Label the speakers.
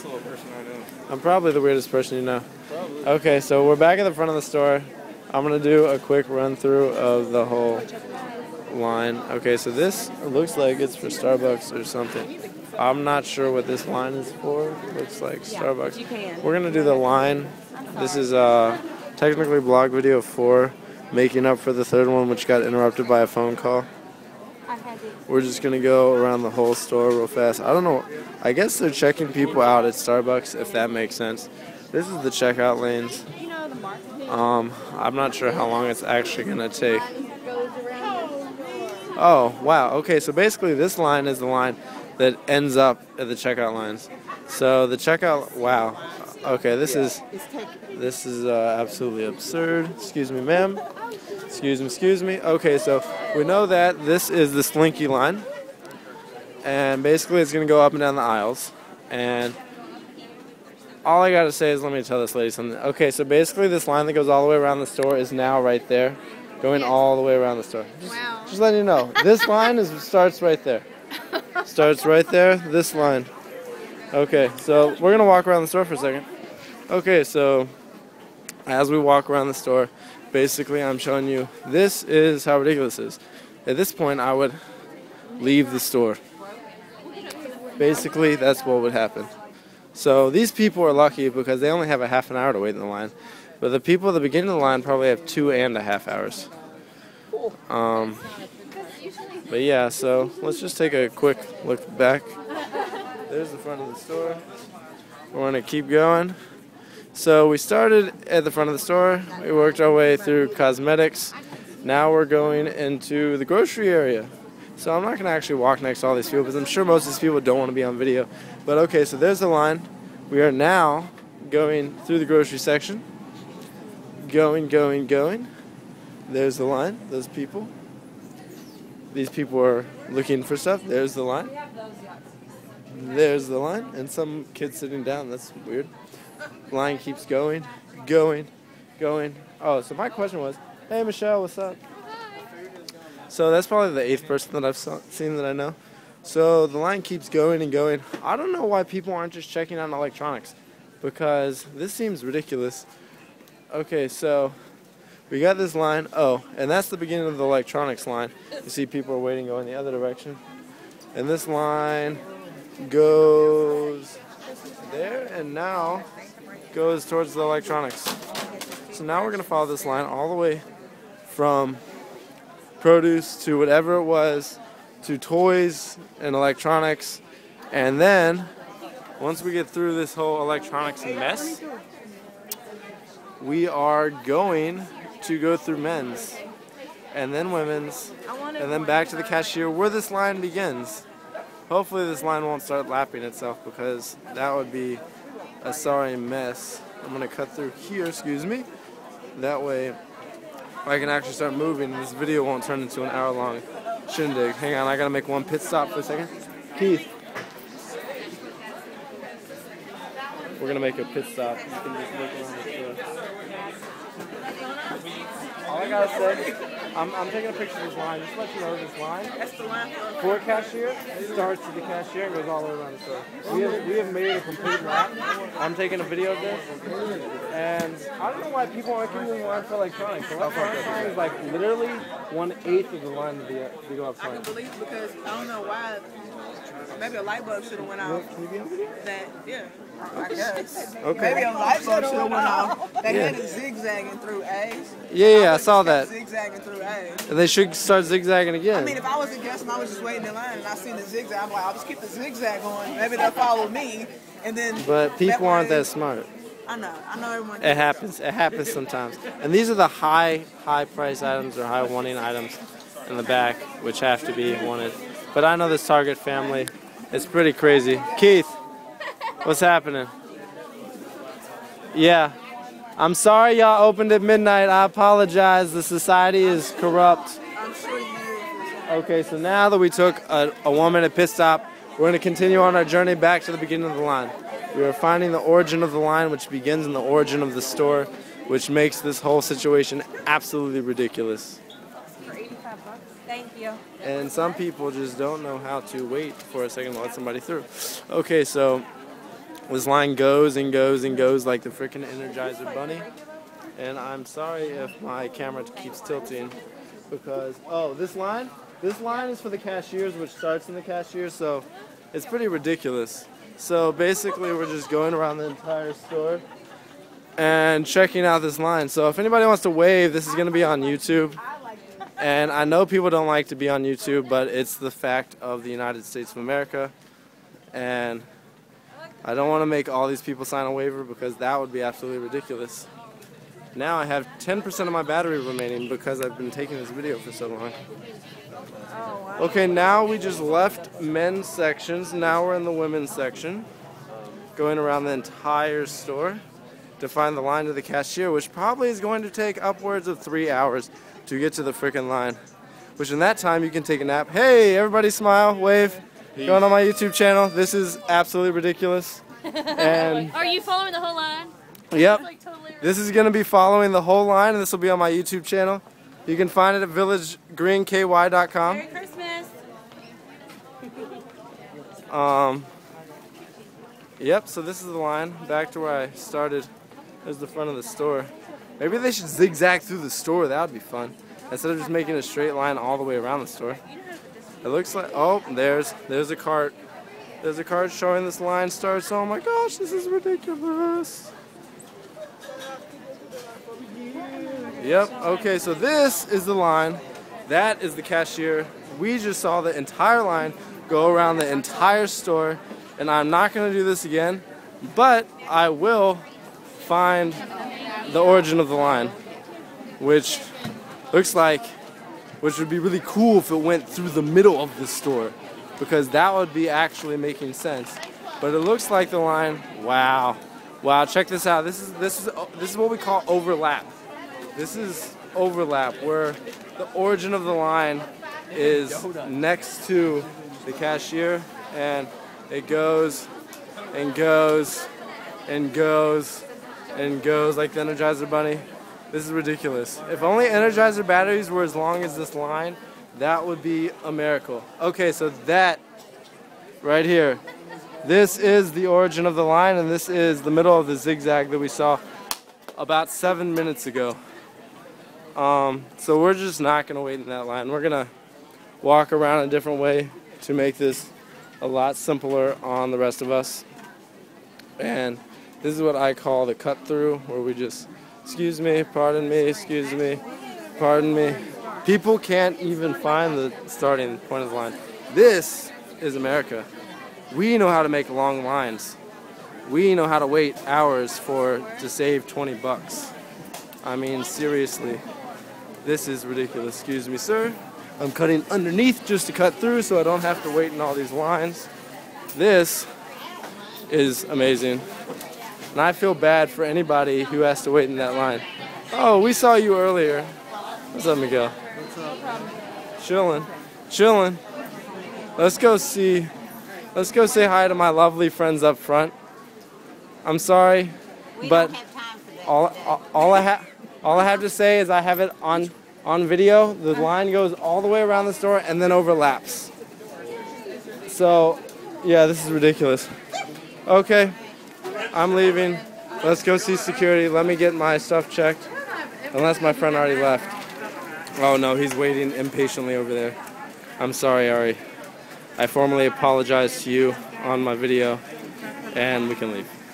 Speaker 1: little person I know.
Speaker 2: I'm probably the weirdest person you know.
Speaker 1: Probably.
Speaker 2: Okay, so we're back at the front of the store. I'm going to do a quick run through of the whole line. Okay, so this looks like it's for Starbucks or something. I'm not sure what this line is for. Looks like Starbucks. We're going to do the line. This is technically a blog video 4, making up for the third one, which got interrupted by a phone call. We're just going to go around the whole store real fast. I don't know. I guess they're checking people out at Starbucks, if that makes sense. This is the checkout lanes. I'm not sure how long it's actually going to take. Oh, wow. Okay, so basically this line is the line that ends up at the checkout lines. So the checkout, wow. Okay, this is absolutely absurd. Excuse me, ma'am. Excuse me. Okay, so we know that this is the Slinky line. And basically it's going to go up and down the aisles. And all I got to say is, let me tell this lady something. Okay, so basically this line that goes all the way around the store is now right there. Going all the way around the store. Just letting you know. This line starts right there. Starts right there, this line. Okay, so we're going to walk around the store for a second. Okay, so as we walk around the store, basically I'm showing you this is how ridiculous it is. At this point, I would leave the store. Basically, that's what would happen. So these people are lucky because they only have a half an hour to wait in the line. But the people at the beginning of the line probably have 2.5 hours. But yeah, so let's just take a quick look back. There's the front of the store. We're going to keep going. So we started at the front of the store. We worked our way through cosmetics. Now we're going into the grocery area. So I'm not going to actually walk next to all these people because I'm sure most of these people don't want to be on video. But okay, so there's the line. We are now going through the grocery section. Going. There's the line. Those people. These people are looking for stuff. There's the line. There's the line. And some kid sitting down. That's weird. Line keeps going. Oh, so my question was, hey, Michelle, what's up? So that's probably the 8th person that I've seen that I know. So the line keeps going and going. I don't know why people aren't just checking out electronics, because this seems ridiculous. Okay, so we got this line. Oh, and that's the beginning of the electronics line. You see people are waiting going the other direction. And this line goes there and now goes towards the electronics. So now we're going to follow this line all the way from produce to whatever it was, to toys and electronics. And then once we get through this whole electronics mess, we are going to go through men's and then women's and then back to the cashier where this line begins. Hopefully this line won't start lapping itself, because that would be a sorry mess. I'm going to cut through here, excuse me. That way I can actually start moving and this video won't turn into an hour-long shindig. Hang on, I got to make one pit stop for a second. Keith. We're going to make a pit stop. You can just look around the store. All I got to say, I'm taking a picture of this line. Just to let you know, this line for cashier starts at the cashier and goes all the way around the store. We have made a complete lap. I'm taking a video of this, and I don't know why people aren't keeping the line for electronics. The electronics line is like literally 1/8 of the line to go up front.
Speaker 3: I can believe, because I don't know why. Maybe a light bulb should have went off.
Speaker 2: Can you be on video?
Speaker 3: I guess.
Speaker 2: Okay.
Speaker 3: Maybe a light bulb should have went off. They had it zigzagging through A's.
Speaker 2: Yeah, I saw that.
Speaker 3: Zigzagging through A's.
Speaker 2: They should start zigzagging again.
Speaker 3: I mean, if I wasn't guessing, I was just waiting in line and I seen the zigzag. I'm like, I'll just keep the zigzag going. Maybe they'll follow me, and then.
Speaker 2: But people aren't that smart.
Speaker 3: I know everyone.
Speaker 2: It happens sometimes. And these are the high price items or high wanting items in the back, which have to be wanted. But I know this Target family. It's pretty crazy. Keith, what's happening? Yeah. I'm sorry y'all opened at midnight. I apologize. The society is corrupt.
Speaker 3: I'm sure you do.
Speaker 2: Okay, so now that we took a 1-minute pit stop, we're going to continue on our journey back to the beginning of the line. We are finding the origin of the line, which begins in the origin of the store, which makes this whole situation absolutely ridiculous.
Speaker 4: For $85. Thank you.
Speaker 2: And some people just don't know how to wait for a second to let somebody through. Okay, so This line goes and goes and goes like the freaking Energizer bunny. And I'm sorry if my camera keeps tilting because, oh, this line is for the cashiers, which starts in the cashier, so it's pretty ridiculous. So basically we're just going around the entire store and checking out this line. So if anybody wants to wave, this is going to be on YouTube. And I know people don't like to be on YouTube, but it's the fact of the United States of America. And I don't want to make all these people sign a waiver because that would be absolutely ridiculous. Now I have 10% of my battery remaining because I've been taking this video for so long. Okay, now we just left men's sections. Now we're in the women's section, going around the entire store to find the line to the cashier, which probably is going to take upwards of 3 hours to get to the freaking line. Which in that time you can take a nap. Hey, everybody smile, wave. Peace. Going on my YouTube channel. This is absolutely ridiculous. And
Speaker 1: are you following the whole line?
Speaker 2: Yep. Like totally this is going to be following the whole line, and this will be on my YouTube channel. You can find it at villagegreenky.com.
Speaker 1: Merry Christmas.
Speaker 2: Yep, so this is the line back to where I started. There's the front of the store. Maybe they should zigzag through the store. That would be fun. Instead of just making a straight line all the way around the store. It looks like, oh, there's a cart. There's a cart showing this line starts. Oh my gosh, this is ridiculous. Yep, okay, so this is the line. That is the cashier. We just saw the entire line go around the entire store, and I'm not going to do this again, but I will find the origin of the line, which looks like, which would be really cool if it went through the middle of the store, because that would be actually making sense. But it looks like the line, wow, check this out. This is what we call overlap. This is overlap, where the origin of the line is next to the cashier, and it goes and goes and goes and goes like the Energizer bunny. This is ridiculous. If only Energizer batteries were as long as this line, that would be a miracle. Okay, so that right here, this is the origin of the line, and this is the middle of the zigzag that we saw about 7 minutes ago. So we're just not going to wait in that line. We're going to walk around a different way to make this a lot simpler on the rest of us. And this is what I call the cut through, where we just, excuse me, pardon me, excuse me, pardon me. People can't even find the starting point of the line. This is America. We know how to make long lines. We know how to wait hours to save 20 bucks. I mean, seriously. This is ridiculous. Excuse me, sir. I'm cutting underneath just to cut through so I don't have to wait in all these lines. This is amazing. And I feel bad for anybody who has to wait in that line. Oh, we saw you earlier. What's up, Miguel?
Speaker 5: What's up?
Speaker 2: Chilling. Let's go say hi to my lovely friends up front. I'm sorry, but all I have to say is I have it on video. The line goes all the way around the store and then overlaps. So, yeah, this is ridiculous. Okay, I'm leaving. Let's go see security. Let me get my stuff checked. Unless my friend already left. Oh no, he's waiting impatiently over there. I'm sorry, Ari. I formally apologize to you on my video, and we can leave.